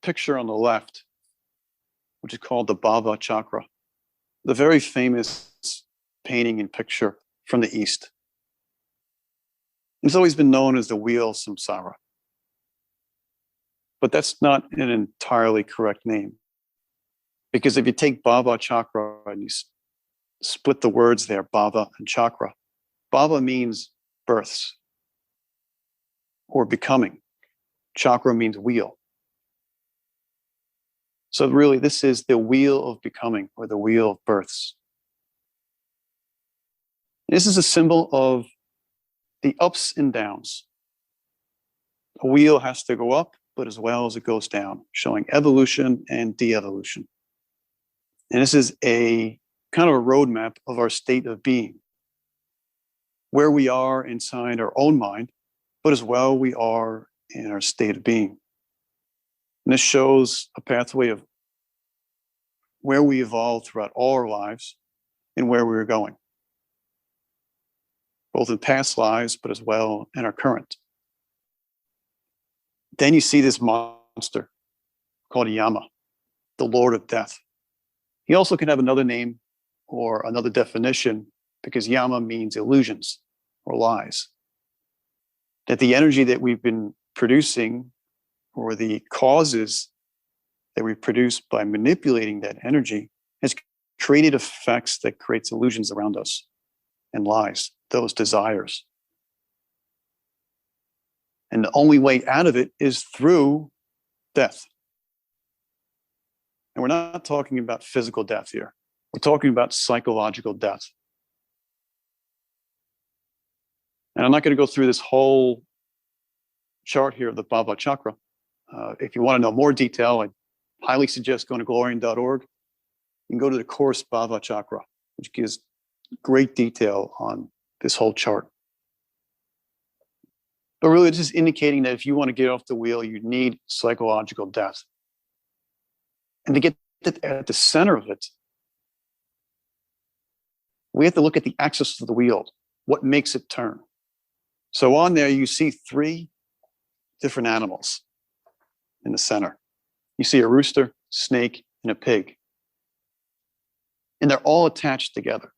picture on the left, which is called the Bhava Chakra, the very famous painting and picture from the East. It's always been known as the wheel of samsara. But that's not an entirely correct name. Because if you take Bhava Chakra and you split the words there, Bhava and Chakra, Bhava means births or becoming. Chakra means wheel. So really, this is the wheel of becoming, or the wheel of births. This is a symbol of the ups and downs. A wheel has to go up, but as well as it goes down, showing evolution and de-evolution. And this is a kind of a roadmap of our state of being, where we are inside our own mind, but as well we are in our state of being. And this shows a pathway of where we evolved throughout all our lives and where we are going, both in past lives, but as well in our current. Then you see this monster called Yama, the Lord of Death. He also can have another name or another definition, because Yama means illusions or lies. That the energy that we've been producing, or the causes that we produce by manipulating that energy, has created effects that creates illusions around us and lies, those desires. And the only way out of it is through death. And we're not talking about physical death here. We're talking about psychological death. And I'm not going to go through this whole chart here of the Bhava Chakra. If you want to know more detail, I highly suggest going to glorian.org. You can go to the course Bhava Chakra, which gives great detail on this whole chart. But really, it's just indicating that if you want to get off the wheel, you need psychological death. And to get at the center of it, we have to look at the axis of the wheel, what makes it turn. So on there, you see 3 different animals in the center. You see a rooster, snake, and a pig. And they're all attached together.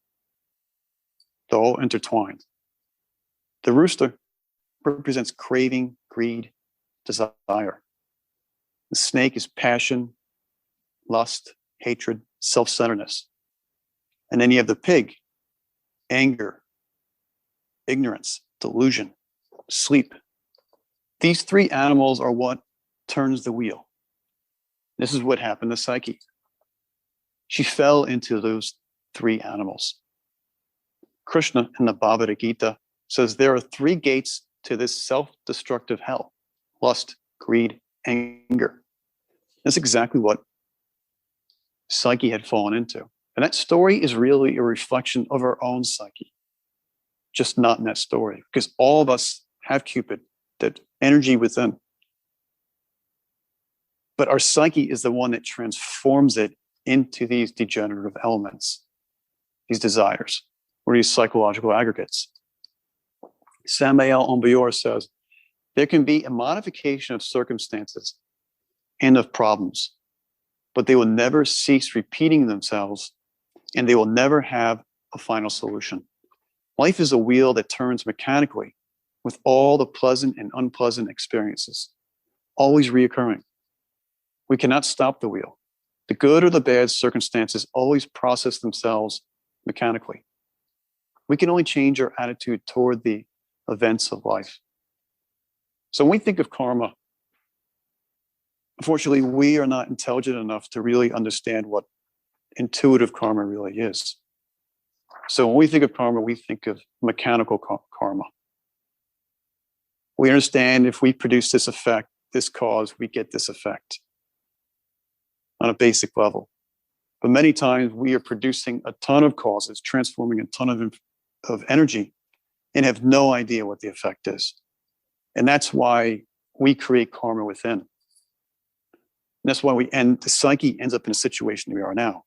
They're all intertwined. The rooster represents craving, greed, desire. The snake is passion, lust, hatred, self-centeredness. And then you have the pig, anger, ignorance, delusion, sleep. These 3 animals are what turns the wheel. This is what happened to Psyche. She fell into those 3 animals. Krishna in the Bhagavad Gita says there are 3 gates to this self-destructive hell: lust, greed, anger. That's exactly what Psyche had fallen into. And that story is really a reflection of our own psyche, just not in that story, because all of us have Cupid, that energy within. But our psyche is the one that transforms it into these degenerative elements, these desires, or these psychological aggregates. Samael Aumbior says, there can be a modification of circumstances and of problems, but they will never cease repeating themselves, and they will never have a final solution. Life is a wheel that turns mechanically with all the pleasant and unpleasant experiences, always reoccurring. We cannot stop the wheel. The good or the bad circumstances always process themselves mechanically. We can only change our attitude toward the events of life. So when we think of karma, unfortunately, we are not intelligent enough to really understand what intuitive karma really is. So when we think of karma, we think of mechanical karma. We understand if we produce this effect, this cause, we get this effect on a basic level. But many times we are producing a ton of causes, transforming a ton of energy, and have no idea what the effect is. And that's why we create karma within. And that's why the psyche ends up in a situation we are now.